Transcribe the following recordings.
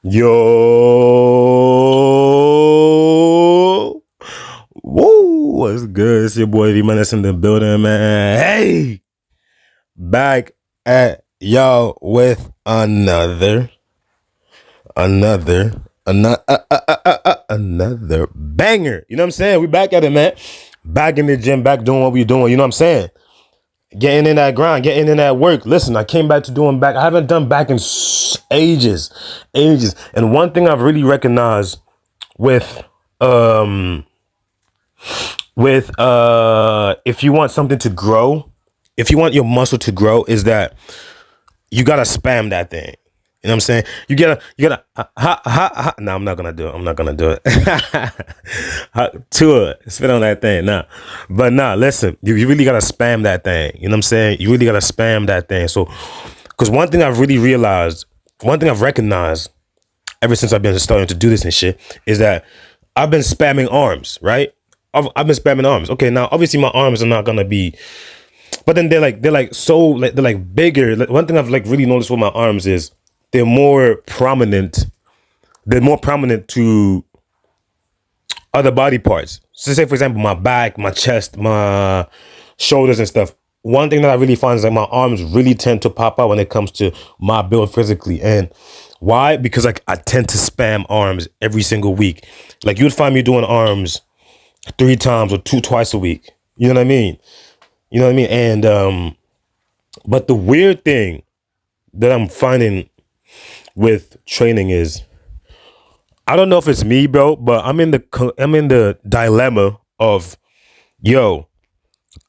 Yo, woo, what's good? It's your boy V Menace in the building, man. Hey, back at y'all with another banger. You know what I'm saying? We back at it, man. Back in the gym, back doing what we doing. You know what I'm saying? Getting in that grind, getting in that work. Listen, I came back to doing back. I haven't done back in ages. And one thing I've really recognized with if you want something to grow, if you want your muscle to grow, is that you gotta spam that thing. You know what I'm saying? You gotta no, I'm not gonna do it. To it. Spit on that thing. Nah. But nah, listen, you really gotta spam that thing. You know what I'm saying? You really gotta spam that thing. So because one thing I've recognized ever since I've been starting to do this and shit is that I've been spamming arms, right? I've been spamming arms. Okay, now obviously my arms are not gonna be, but then they're bigger. Like, one thing I've really noticed with my arms is they're more prominent. They're more prominent to other body parts. So say for example, my back, my chest, my shoulders and stuff. One thing that I really find is my arms really tend to pop out when it comes to my build physically. And why? Because I tend to spam arms every single week. Like you would find me doing arms 3 times or twice a week. You know what I mean? And but the weird thing that I'm finding with training is, I don't know if it's me, bro, but I'm in the dilemma of, yo,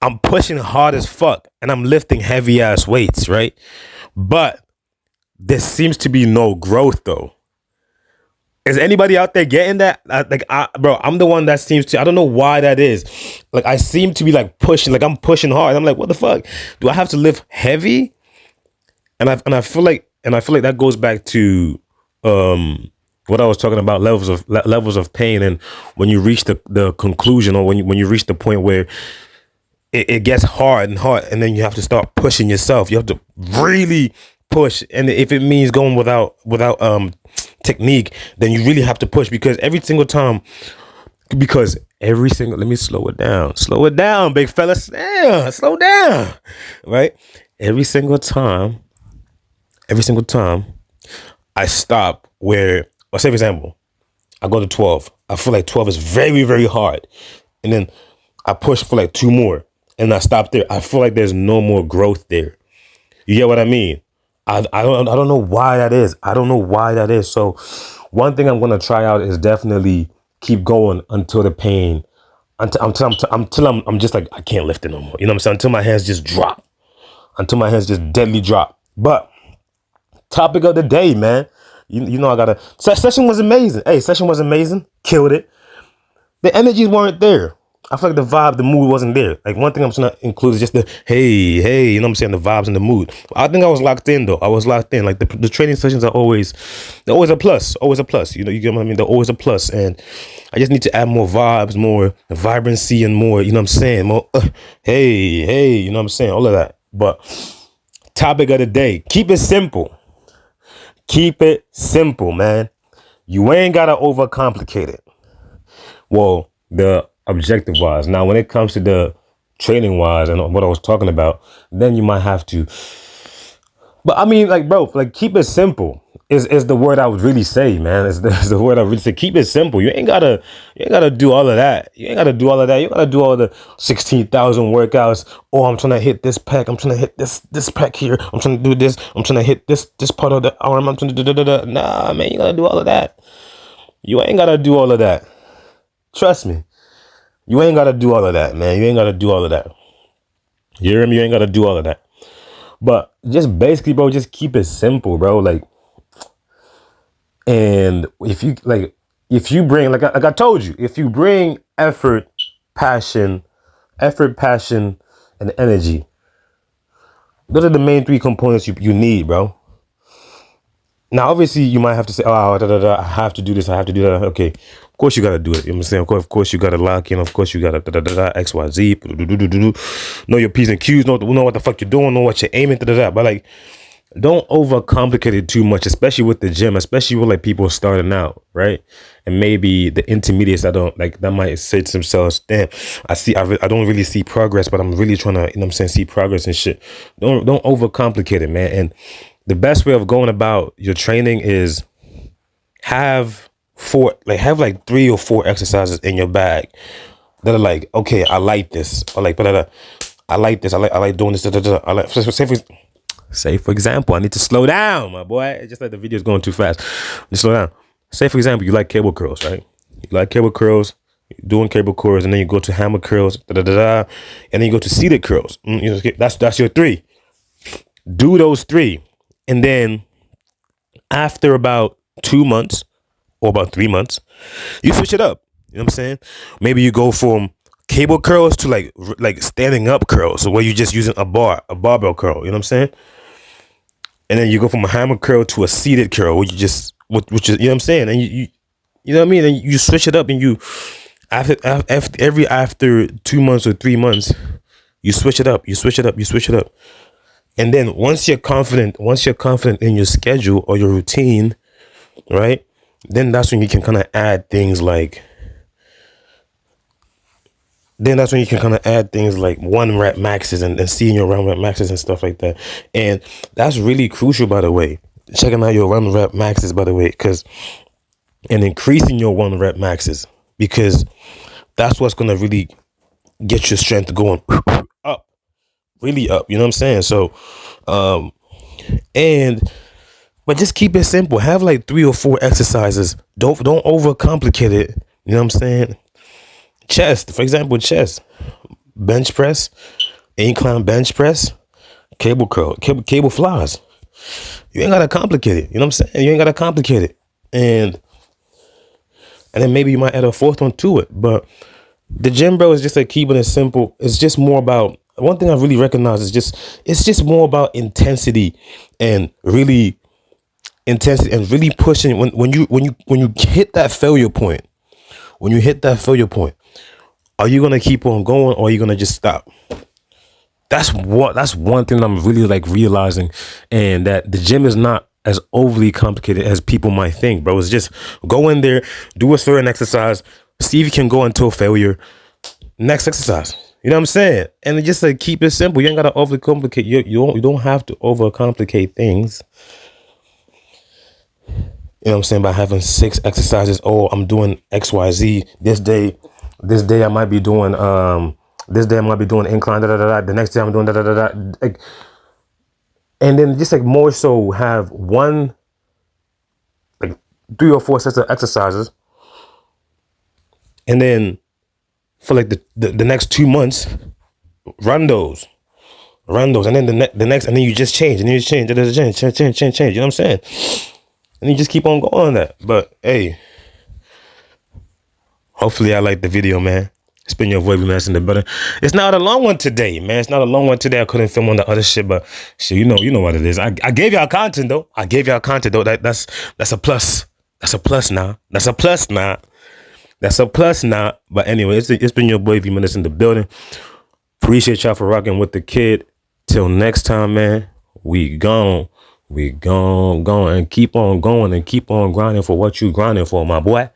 I'm pushing hard as fuck and I'm lifting heavy ass weights, right? But there seems to be no growth though. Is anybody out there getting that? Bro, I'm the one that seems to. I don't know why that is. Like, I seem to be pushing, I'm pushing hard. I'm like, what the fuck? Do I have to lift heavy? And I feel like that goes back to what I was talking about, levels of pain, and when you reach the conclusion, or when you reach the point where it gets hard, and then you have to start pushing yourself. You have to really push, and if it means going without technique, then you really have to push, because let me slow it down, big fella. Yeah, slow down, right? Every single time I stop where, or say for example, I go to 12, I feel like 12 is very, very hard, and then I push for 2 more, and I stop there. I feel like there's no more growth there. You get what I mean? I don't know why that is. So one thing I'm gonna try out is definitely keep going until the pain, until I'm just I can't lift it no more. You know what I'm saying? Until my hands just drop, deadly drop. But topic of the day, man. You know I gotta. Session was amazing. Hey, session was amazing. Killed it. The energies weren't there. I feel like the vibe, the mood wasn't there. One thing I'm trying to include is just the hey, you know what I'm saying, the vibes and the mood. I think I was locked in though. The training sessions are always a plus. You know, you get what I mean? They're always a plus. And I just need to add more vibes, more vibrancy, and more, you know what I'm saying? More hey, you know what I'm saying? All of that. But topic of the day, keep it simple. Keep it simple, man. You ain't gotta overcomplicate it. Well, the objective wise. Now, when it comes to the training wise and what I was talking about, then you might have to. But I mean, bro, keep it simple is the word I would really say, man. Is the word I would really say. Keep it simple. You ain't gotta do all of that. You gotta do all the 16,000 workouts. Oh, I'm trying to hit this pec. I'm trying to hit this pec here. I'm trying to do this. I'm trying to hit this part of the arm. I'm trying to do. Nah, man, you gotta do all of that. You ain't gotta do all of that. Trust me. You ain't got to do all of that, man. You ain't got to do all of that. You hear me? You ain't got to do all of that. But just basically, bro, just keep it simple, bro. And if you bring, I told you, if you bring effort, passion, and energy, those are the main 3 components you need, bro. Now, obviously, you might have to say, I have to do this, I have to do that. Okay, of course you got to do it. You know what I'm saying? Of course you got to lock in. Of course you got to X, Y, Z. Know your P's and Q's. Know what the fuck you're doing. Know what you're aiming. But don't overcomplicate it too much, especially with the gym, especially with like people starting out, right? And maybe the intermediates that don't like that might say to themselves, damn, I don't really see progress, but I'm really trying to, you know what I'm saying, see progress and shit. Don't overcomplicate it, man. And the best way of going about your training is have have like 3 or 4 exercises in your bag that are like, okay, I like this, or like, I like this, I like doing this, I like, say for example, I need to slow down, my boy. It's just like the video is going too fast. Just slow down. Say for example, you like cable curls, right? You like cable curls, you're doing cable curls, and then you go to hammer curls, and then you go to seated curls. That's your 3. Do those 3, and then after about 2 months or about 3 months, you switch it up. You know what I'm saying? Maybe you go from cable curls to like standing up curls, so where you're just using a barbell curl. You know what I'm saying? And then you go from a hammer curl to a seated curl, which is, you know what I'm saying? And you know what I mean? And you switch it up, and you after 2 months or 3 months, you switch it up, you switch it up, you switch it up. And then once you're confident in your schedule or your routine, right? Then that's when you can kind of add things like 1 rep maxes and seeing your 1 rep maxes and stuff like that. And that's really crucial, by the way. Checking out your 1 rep maxes, by the way, and increasing your 1 rep maxes, because that's what's going to really get your strength going up, really up. You know what I'm saying? So, but just keep it simple. Have like 3 or 4 exercises. Don't overcomplicate it. You know what I'm saying? Chest, for example, bench press, incline bench press, cable curl, cable flies. You ain't gotta complicate it. You know what I'm saying? You ain't gotta complicate it. And then maybe you might add a 4th one to it. But the gym, bro, is just like keeping it simple. It's just more about, one thing I really recognize is it's just more about intensity and really pushing. When you hit that failure point, are you gonna keep on going, or are you gonna just stop? That's one thing I'm really like realizing, and that the gym is not as overly complicated as people might think, bro. It's just go in there, do a certain exercise, see if you can go until failure. Next exercise. You know what I'm saying? And just like keep it simple. You ain't gotta overcomplicate. You don't have to overcomplicate things. You know what I'm saying? By having 6 exercises. Oh, I'm doing XYZ this day. This day I might be doing incline. The next day I'm doing Like, and then just like more so have 3 or 4 sets of exercises, and then for like the next 2 months, run those, and then the next, and then you just change, and then you change. You know what I'm saying? And you just keep on going on that. But hey, hopefully I like the video, man. It's been your boy, B-Mass in the building. It's not a long one today, man. It's not a long one today. I couldn't film on the other shit, but shit, you know what it is. I gave y'all content though. That's a plus. That's a plus now. But anyway, it's been your boy, V-Mass in the building. Appreciate y'all for rocking with the kid. Till next time, man. We gone, and keep on going and keep on grinding for what you grinding for, my boy.